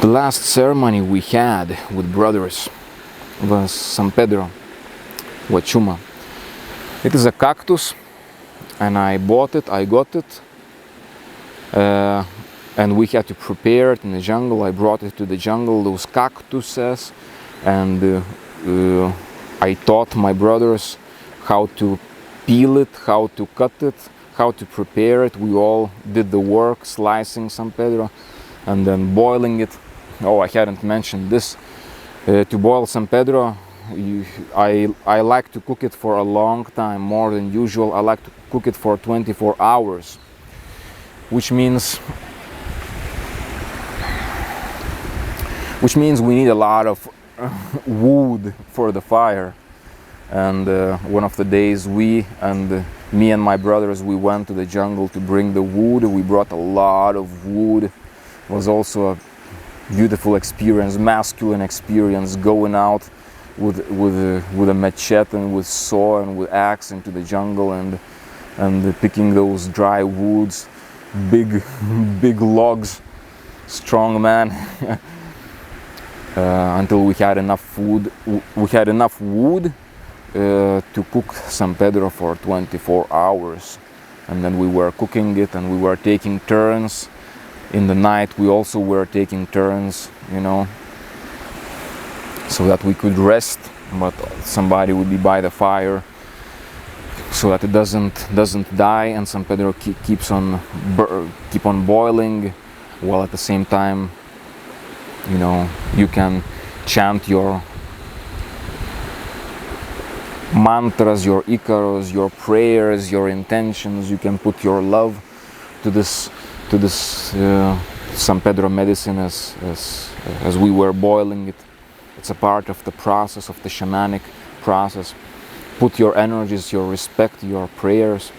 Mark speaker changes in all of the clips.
Speaker 1: The last ceremony we had with brothers was San Pedro, Huachuma. It is a cactus, and I bought it, I got it, and we had to prepare it in the jungle. I brought it to the jungle, those cactuses, and I taught my brothers how to peel it, how to cut it, how to prepare it. We all did the work, slicing San Pedro and then boiling it. Oh, I hadn't mentioned this. To boil San Pedro, I like to cook it for a long time, more than usual. I like to cook it for 24 hours, which means we need a lot of wood for the fire. And one of the days me and my brothers, we went to the jungle to bring the wood. We brought a lot of wood. It was also a beautiful experience, masculine experience, going out with a machete and with saw and with axe into the jungle and picking those dry woods, big logs, strong man. Until we had enough food. We had enough wood to cook San Pedro for 24 hours, and then we were cooking it, and we were taking turns. In the night we also were taking turns, so that we could rest, but somebody would be by the fire so that it doesn't die, and San Pedro keep on boiling, while at the same time you can chant your mantras, your ikaros, your prayers, your intentions. You can put your love to this San Pedro medicine as we were boiling it. It's a part of the process, of the shamanic process. Put your energies, your respect, your prayers.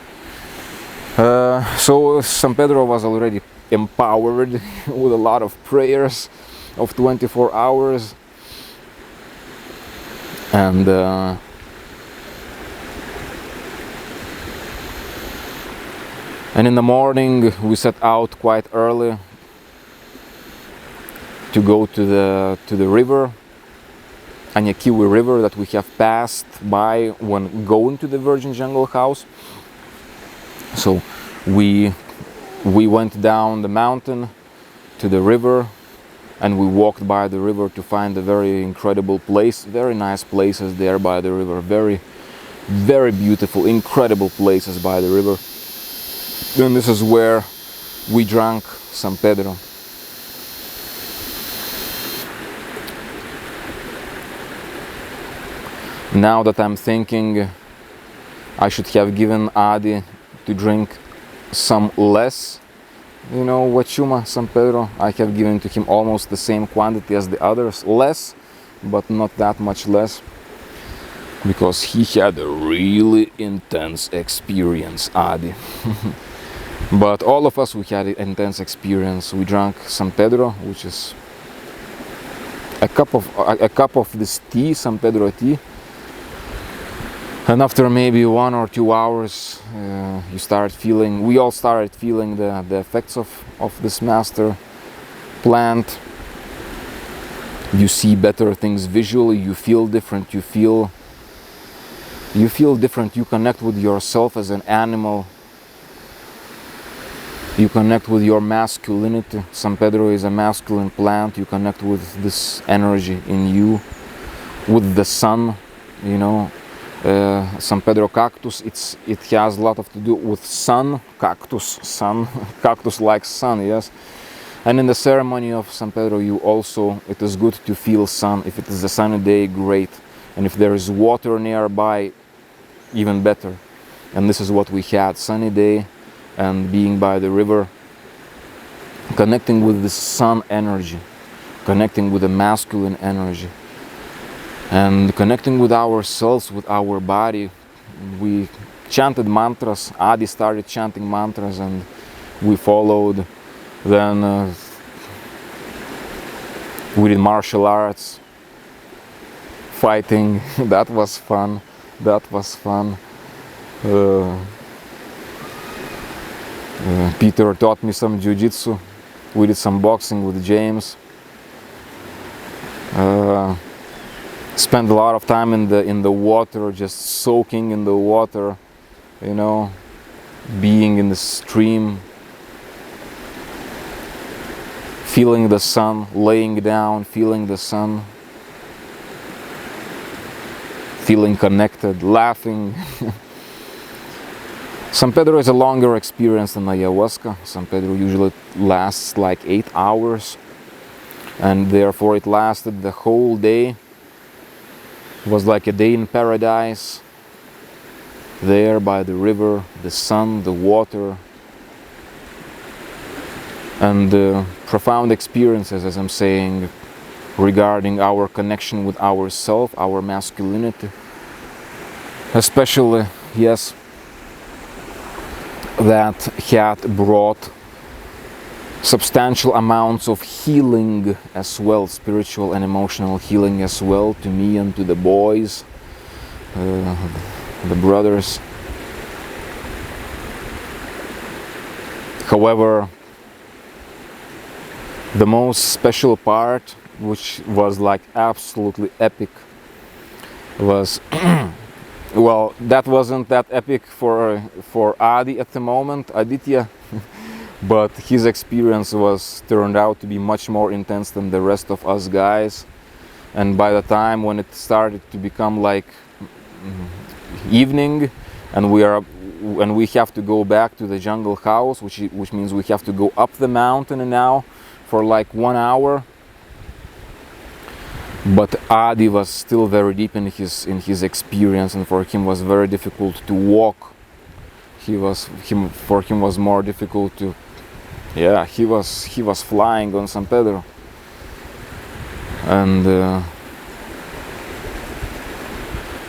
Speaker 1: So San Pedro was already empowered with a lot of prayers of 24 hours, and in the morning we set out quite early to go to the river, Anyakiwi River, that we have passed by when going to the Virgin Jungle House. So we went down the mountain to the river, and we walked by the river to find a very incredible place, very nice places there by the river, very, very beautiful, incredible places by the river. And this is where we drank San Pedro. Now that I'm thinking, I should have given Adi to drink some less, Huachuma, San Pedro. I have given to him almost the same quantity as the others, less, but not that much less, because he had a really intense experience, Adi. But all of us, we had an intense experience. We drank San Pedro, which is a cup of this tea, San Pedro tea. And after maybe 1 or 2 hours, we all started feeling the effects of this master plant. You see better things visually, you feel different, you feel different, you connect with yourself as an animal. You connect with your masculinity. San Pedro is a masculine plant. You connect with this energy in you, with the sun, San Pedro cactus, it has a lot to do with sun, cactus like sun, yes. And in the ceremony of San Pedro, it is good to feel sun. If it is a sunny day, great. And if there is water nearby, even better. And this is what we had, sunny day, and being by the river, connecting with the sun energy, connecting with the masculine energy, and connecting with ourselves, with our body. We chanted mantras. Adi started chanting mantras, and we followed. Then we did martial arts, fighting. That was fun. Peter taught me some jiu-jitsu. We did some boxing with James. spent a lot of time in the water, just soaking in the water, you know, being in the stream, feeling the sun, laying down, feeling the sun, feeling connected, laughing. San Pedro is a longer experience than ayahuasca. San Pedro usually lasts like 8 hours, and therefore it lasted the whole day. It was like a day in paradise, there by the river, the sun, the water, and profound experiences, as I'm saying, regarding our connection with ourself, our masculinity, especially, yes, that had brought substantial amounts of healing as well, spiritual and emotional healing as well, to me and to the boys, the brothers. However, the most special part, which was like absolutely epic, was well, that wasn't that epic for Adi at the moment, Aditya, but his experience turned out to be much more intense than the rest of us guys. And by the time when it started to become like evening, and we have to go back to the jungle house, which means we have to go up the mountain now for like 1 hour. But Adi was still very deep in his experience, and for him was very difficult to walk. For him was more difficult to, yeah, he was flying on San Pedro, and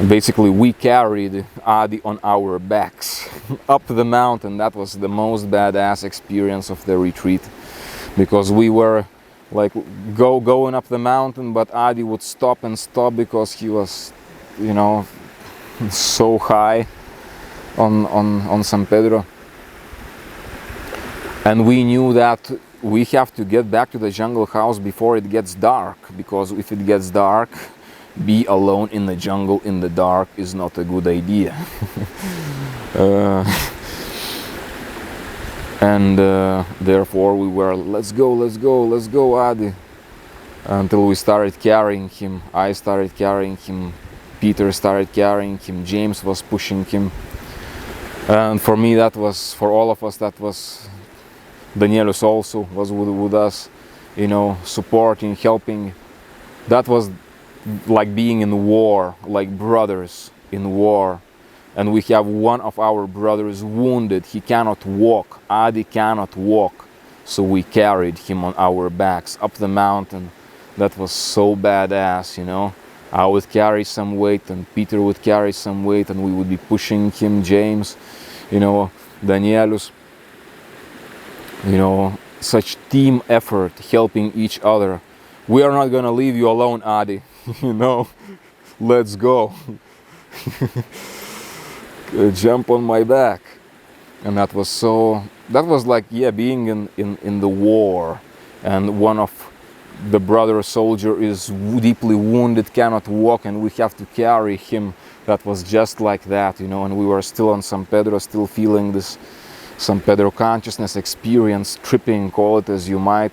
Speaker 1: basically we carried Adi on our backs up the mountain. That was the most badass experience of the retreat, because we were like going up the mountain, but Adi would stop and stop because he was, you know, so high on San Pedro. And we knew that we have to get back to the jungle house before it gets dark, because if it gets dark, be alone in the jungle in the dark is not a good idea. And therefore we were, let's go, Adi, until we started carrying him. I started carrying him, Peter started carrying him, James was pushing him, and for me, for all of us, that was, Danielus also was with us, you know, supporting, helping. That was like being in war, like brothers in war. And we have one of our brothers wounded. He cannot walk. Adi cannot walk. So we carried him on our backs up the mountain. That was so badass, you know. I would carry some weight, and Peter would carry some weight, and we would be pushing him, James, you know, Danielus. You know, such team effort, helping each other. We are not gonna leave you alone, Adi. You know, let's go. Jump on my back. And that was like, yeah, being in the war, and one of the brother soldier is deeply wounded, cannot walk, and we have to carry him. That was just like that, you know. And we were still on San Pedro, still feeling this San Pedro consciousness experience, tripping, call it as you might.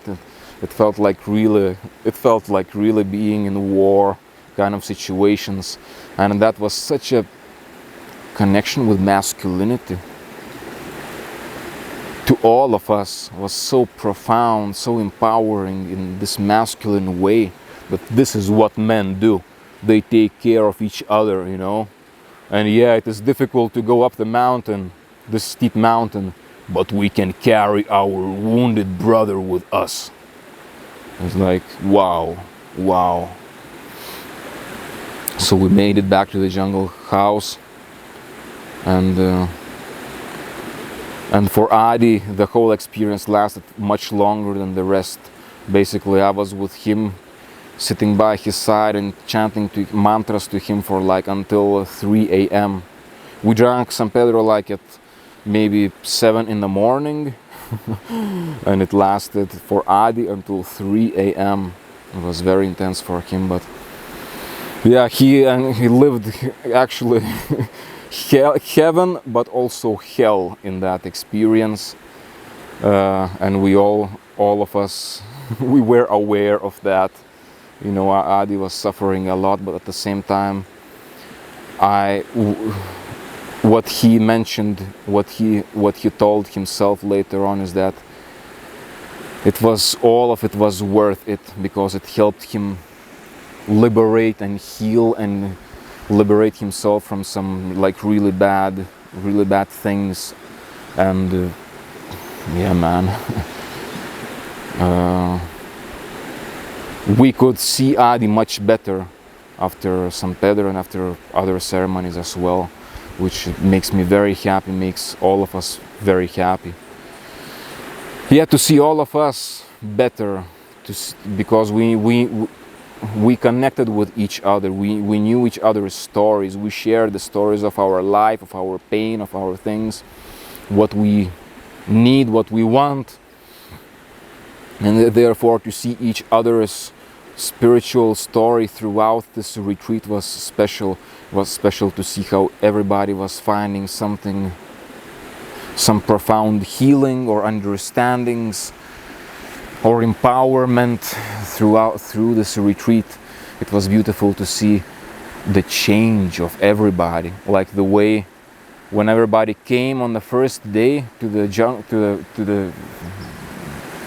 Speaker 1: It felt like really being in war kind of situations, and that was such a connection with masculinity to all of us, was so profound, so empowering in this masculine way, that this is what men do. They take care of each other, you know. And yeah, it is difficult to go up the mountain, this steep mountain, but we can carry our wounded brother with us. It's like, wow. So we made it back to the jungle house, and for Adi, the whole experience lasted much longer than the rest. Basically, I was with him, sitting by his side and chanting mantras to him for like until 3 a.m. We drank San Pedro like at maybe 7 in the morning, and it lasted for Adi until 3 a.m. It was very intense for him, but Yeah, he lived actually heaven, but also hell in that experience, and we all of us, we were aware of that. You know, Adi was suffering a lot, but at the same time, what he mentioned, what he told himself later on is that all of it was worth it, because it helped him liberate and heal and liberate himself from some like really bad things. And yeah, man, we could see Adi much better after San Pedro and after other ceremonies as well, which makes me very happy, makes all of us very happy. Yeah, to see all of us better, because we connected with each other, we knew each other's stories, we shared the stories of our life, of our pain, of our things, what we need, what we want, and therefore to see each other's spiritual story throughout this retreat was special to see how everybody was finding something, some profound healing or understandings or empowerment through this retreat. It was beautiful to see the change of everybody, like the way when everybody came on the first day to the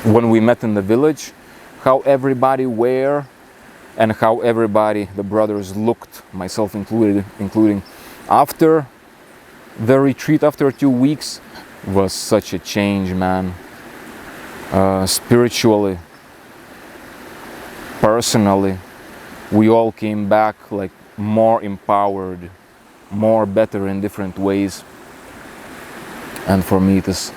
Speaker 1: when we met in the village, how everybody were and how everybody, the brothers, looked, myself including after the retreat, after 2 weeks, was such a change, man. Spiritually, personally, we all came back like more empowered, more better in different ways. And for me it is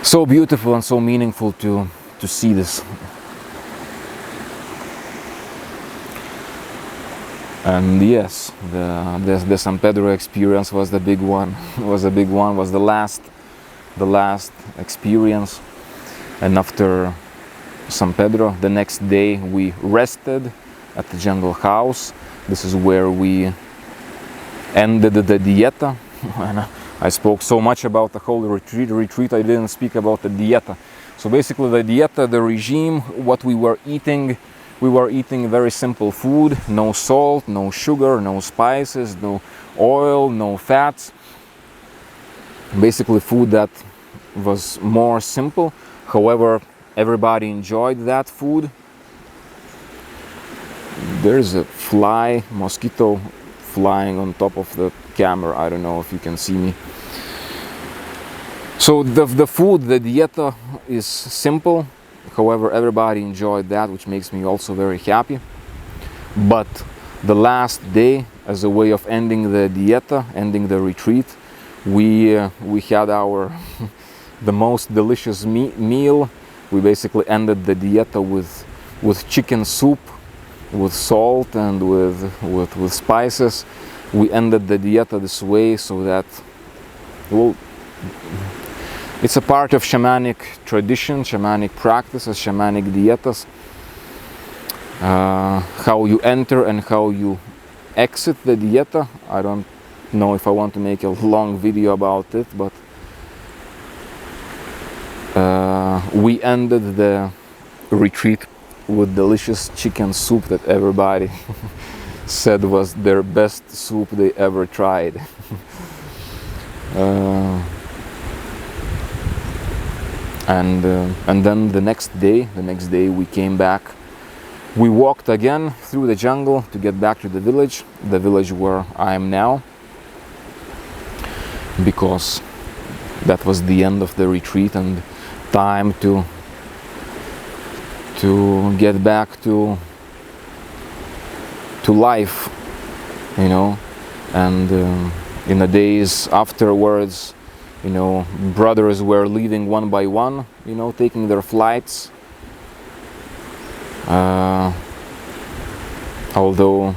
Speaker 1: so beautiful and so meaningful to see this. And yes, the San Pedro experience was the big one. Was the last experience. And after San Pedro, the next day we rested at the jungle house. This is where we ended the dieta. And I spoke so much about the whole retreat, I didn't speak about the dieta. So basically the dieta, the regime, what we were eating very simple food, no salt, no sugar, no spices, no oil, no fats. Basically food that was more simple. However, everybody enjoyed that food. There's a mosquito flying on top of the camera. I don't know if you can see me. So the food, the dieta is simple. However, everybody enjoyed that, which makes me also very happy. But the last day, as a way of ending the dieta, ending the retreat, we had our the most delicious meal. We basically ended the dieta with chicken soup, with salt and with spices. We ended the dieta this way so that, well, it's a part of shamanic tradition, shamanic practices, shamanic dietas. How you enter and how you exit the dieta. I don't know if I want to make a long video about it, but we ended the retreat with delicious chicken soup that everybody said was their best soup they ever tried. And then the next day we came back. We walked again through the jungle to get back to the village where I am now, because that was the end of the retreat and time to get back to life, you know. And in the days afterwards, you know, brothers were leaving one by one, you know, taking their flights. Although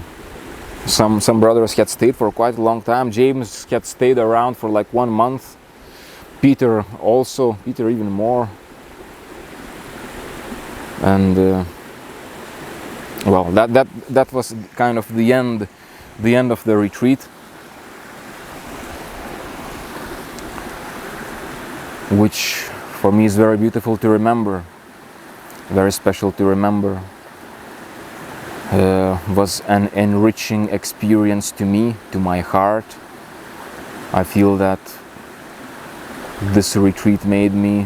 Speaker 1: some brothers had stayed for quite a long time. James had stayed around for like 1 month. Peter even more. And well, that was kind of the end of the retreat, which for me is very beautiful to remember, very special to remember. Was an enriching experience to me, to my heart. I feel that this retreat made me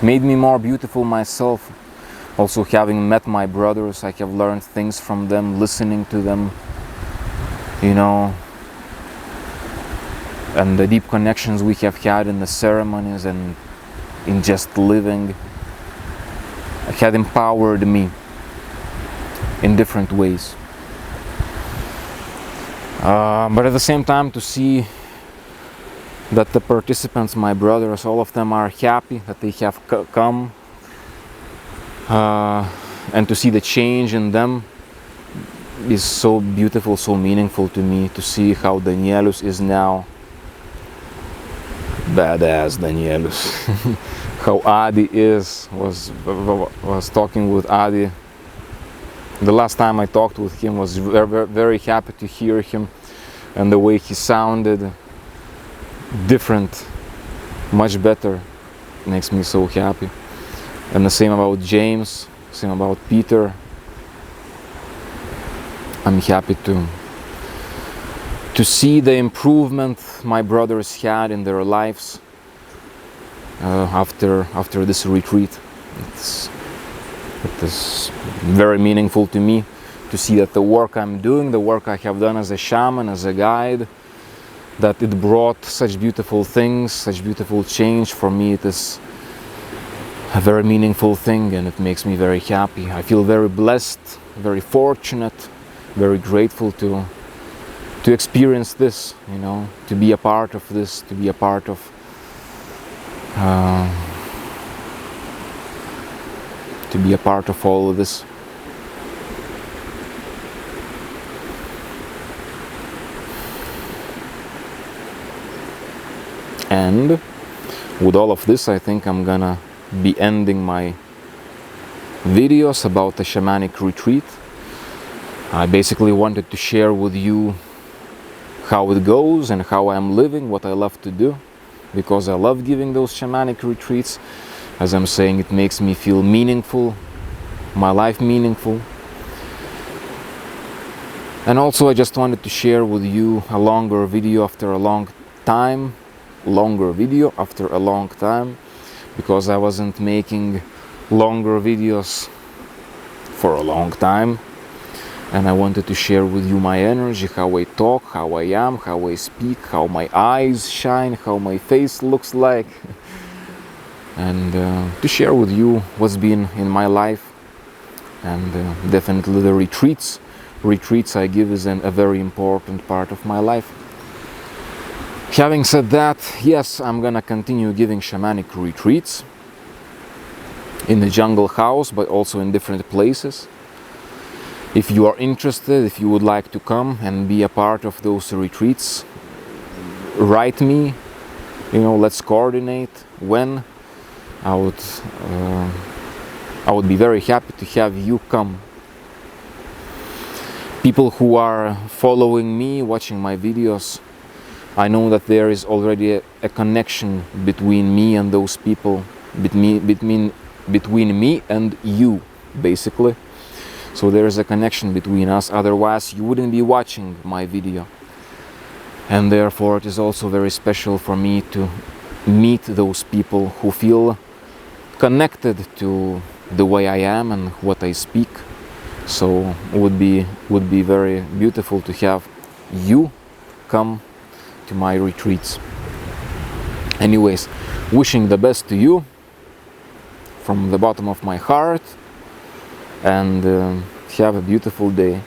Speaker 1: more beautiful myself. Also, having met my brothers, I have learned things from them, listening to them, you know, and the deep connections we have had in the ceremonies and in just living had empowered me in different ways. But at the same time, to see that the participants, my brothers, all of them are happy that they have come, and to see the change in them is so beautiful, so meaningful to me. To see how Danielius is now badass Danielius. How Adi was talking with Adi. The last time I talked with him was very, very happy to hear him, and the way he sounded different, much better, makes me so happy. And the same about James, same about Peter. I'm happy to see the improvement my brothers had in their lives after this retreat. It is very meaningful to me to see that the work I'm doing, the work I have done as a shaman, as a guide, that it brought such beautiful things, such beautiful change. For me, it is a very meaningful thing, and it makes me very happy. I feel very blessed, very fortunate, very grateful to experience this, you know, to be a part of this, to be a part of all of this. And with all of this, I think I'm gonna be ending my videos about the shamanic retreat. I basically wanted to share with you how it goes and how I'm living, what I love to do, because I love giving those shamanic retreats. As I'm saying, it makes me feel meaningful, my life meaningful. And also I just wanted to share with you a longer video after a long time, because I wasn't making longer videos for a long time, and I wanted to share with you my energy, how I talk, how I am, how I speak, how my eyes shine, how my face looks like, and to share with you what's been in my life. And definitely the retreats I give is a very important part of my life. Having said that, yes, I'm gonna continue giving shamanic retreats in the jungle house, but also in different places. If you are interested, if you would like to come and be a part of those retreats, write me, you know, let's coordinate when. I would be very happy to have you come. People who are following me, watching my videos, I know that there is already a connection between me and those people, between me and you, basically. So there is a connection between us, otherwise you wouldn't be watching my video. And therefore it is also very special for me to meet those people who feel connected to the way I am and what I speak. So it would be very beautiful to have you come to my retreats. Anyways, wishing the best to you from the bottom of my heart, and have a beautiful day.